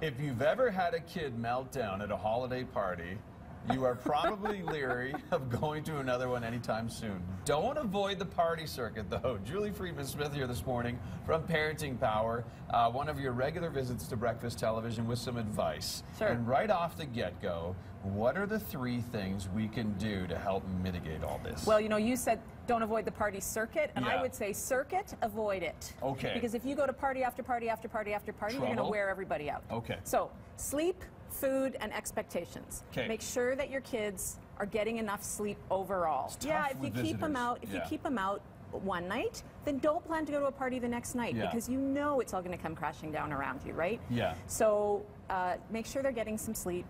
If you've ever had a kid meltdown at a holiday party, you are probably leery of going to another one anytime soon. Don't avoid the party circuit, though. Julie Freedman Smith here this morning from Parenting Power, one of your regular visits to breakfast television with some advice. Sure. And right off the get-go, what are the 3 things we can do to help mitigate all this? Well, you know, you said don't avoid the party circuit, and Yeah. I would say circuit, avoid it. Okay. Because if you go to party after party after party after party, you're going to Trouble? wear everybody out. Okay. So, sleep, food, and expectations. Okay. Make sure that your kids are getting enough sleep overall. It's tough Yeah, if you with keep them visitors. out, if you Yeah. keep them out one night, then don't plan to go to a party the next night, Yeah. because you know it's all going to come crashing down around you, right? Yeah. So make sure they're getting some sleep.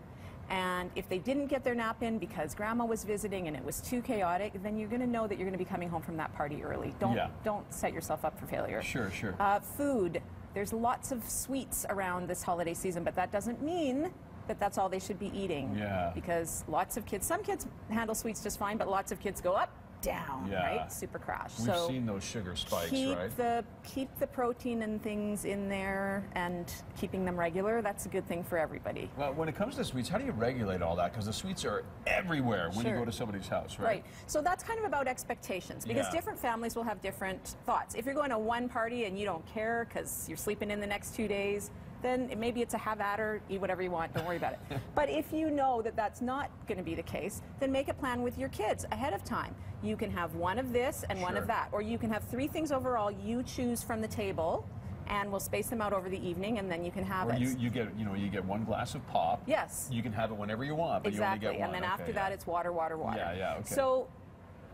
And if they didn't get their nap in because grandma was visiting and it was too chaotic, then you're going to know that you're going to be coming home from that party early. Don't set yourself up for failure. Sure, sure. Food. There's lots of sweets around this holiday season, but that doesn't mean that that's all they should be eating. Yeah. Because lots of kids, some kids handle sweets just fine, but lots of kids go up, down, Yeah. right? Super crash. We've seen those sugar spikes, right? Keep the protein and things in there, and keeping them regular, that's a good thing for everybody. Well, when it comes to sweets, how do you regulate all that? Because the sweets are everywhere when you go to somebody's house, right? Right. So that's kind of about expectations, because Yeah. different families will have different thoughts. If you're going to one party and you don't care because you're sleeping in the next 2 days, then maybe it's a have at her, eat whatever you want, don't worry about it. But if you know that that's not going to be the case, then make a plan with your kids ahead of time. You can have one of this and one of that, or you can have 3 things overall you choose from the table, and we'll space them out over the evening, and then you can have or it. you get 1 glass of pop. Yes. You can have it whenever you want, but Exactly. you only get 1. And then after that, it's water, water, water. Yeah, yeah, okay. So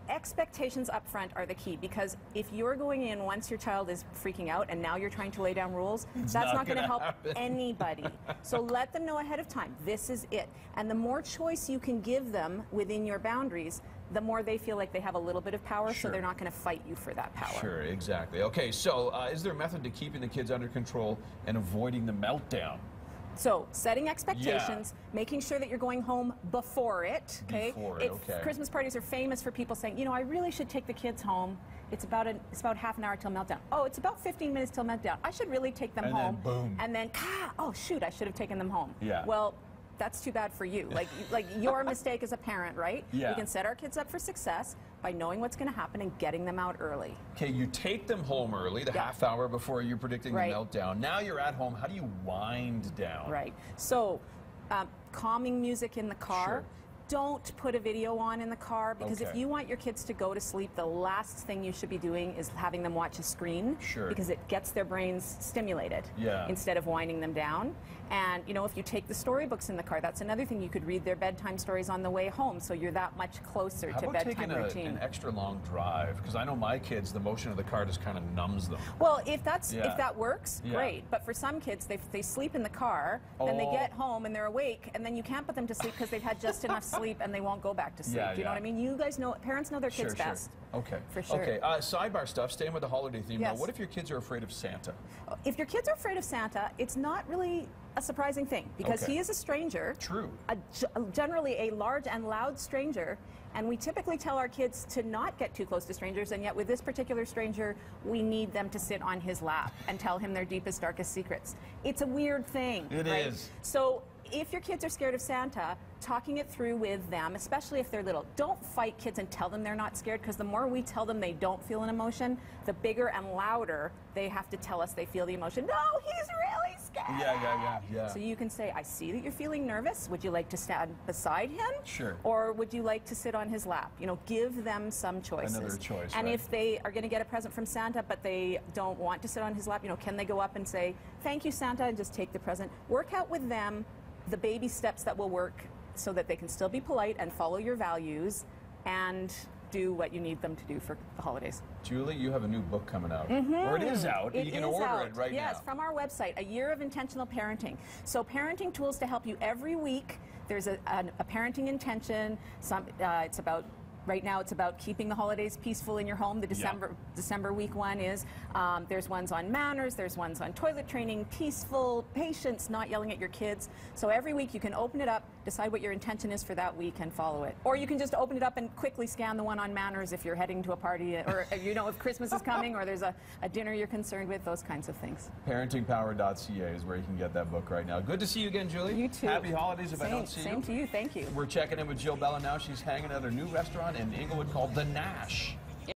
expectations up front are the key, because if you're going in once your child is freaking out and now you're trying to lay down rules, that's not going to help anybody. So let them know ahead of time, this is it. And the more choice you can give them within your boundaries, the more they feel like they have a little bit of power, so they're not going to fight you for that power. Sure, exactly. Okay, so is there a method to keeping the kids under control and avoiding the meltdown? So, setting expectations, making sure that you're going home before it, okay? Before it, okay. Christmas parties are famous for people saying, you know, I really should take the kids home. It's about half an hour till meltdown. Oh, it's about 15 minutes till meltdown. I should really take them home. And then boom. And then, oh shoot, I should have taken them home. Yeah. Well, that's too bad for you. Like your mistake as a parent, right? Yeah. We can set our kids up for success by knowing what's going to happen and getting them out early. Okay, you take them home early, the half hour before you're predicting the meltdown. Now you're at home. How do you wind down? Right. So, calming music in the car. Sure. Don't put a video on in the car, because if you want your kids to go to sleep, the last thing you should be doing is having them watch a screen, because it gets their brains stimulated instead of winding them down. And you know, if you take the storybooks in the car, that's another thing. You could read their bedtime stories on the way home, so you're that much closer to bedtime routine. How about taking an extra long drive? Because I know my kids, the motion of the car just kind of numbs them. Well, if that works, great. But for some kids, they sleep in the car, then they get home and they're awake, and then you can't put them to sleep because they've had just enough sleep and they won't go back to sleep. Do you know what I mean? You guys know, parents know their kids best. Okay. For sure. Okay, sidebar stuff, staying with the holiday theme. Yes. Now, what if your kids are afraid of Santa? If your kids are afraid of Santa, it's not really a surprising thing, because he is a stranger. True. Generally a large and loud stranger, and we typically tell our kids to not get too close to strangers, and yet with this particular stranger, we need them to sit on his lap and tell him their deepest, darkest secrets. It's a weird thing. It is. So if your kids are scared of Santa, talking it through with them, especially if they're little. Don't fight kids and tell them they're not scared, because the more we tell them they don't feel an emotion, the bigger and louder they have to tell us they feel the emotion. No, he's really scared. Yeah. So you can say, I see that you're feeling nervous. Would you like to stand beside him? Sure. Or would you like to sit on his lap? You know, give them some choices. Another choice, And if they are going to get a present from Santa, but they don't want to sit on his lap, you know, can they go up and say, thank you, Santa, and just take the present? Work out with them the baby steps that will work so that they can still be polite and follow your values and do what you need them to do for the holidays. Julie, you have a new book coming out. Or it is out. You can order it right now. Yes, from our website, A Year of Intentional Parenting. So parenting tools to help you every week. There's a parenting intention. It's about Right now, it's about keeping the holidays peaceful in your home. The December week one is. There's ones on manners. There's ones on toilet training, peaceful, patience, not yelling at your kids. So every week you can open it up, decide what your intention is for that week, and follow it. Or you can just open it up and quickly scan the one on manners if you're heading to a party, or you know if Christmas is coming, or there's a dinner you're concerned with. Those kinds of things. Parentingpower.ca is where you can get that book right now. Good to see you again, Julie. You too. Happy holidays if I don't see you. Same to you. Thank you. We're checking in with Jill Bella now. She's hanging at her new restaurant in Inglewood called The Nash.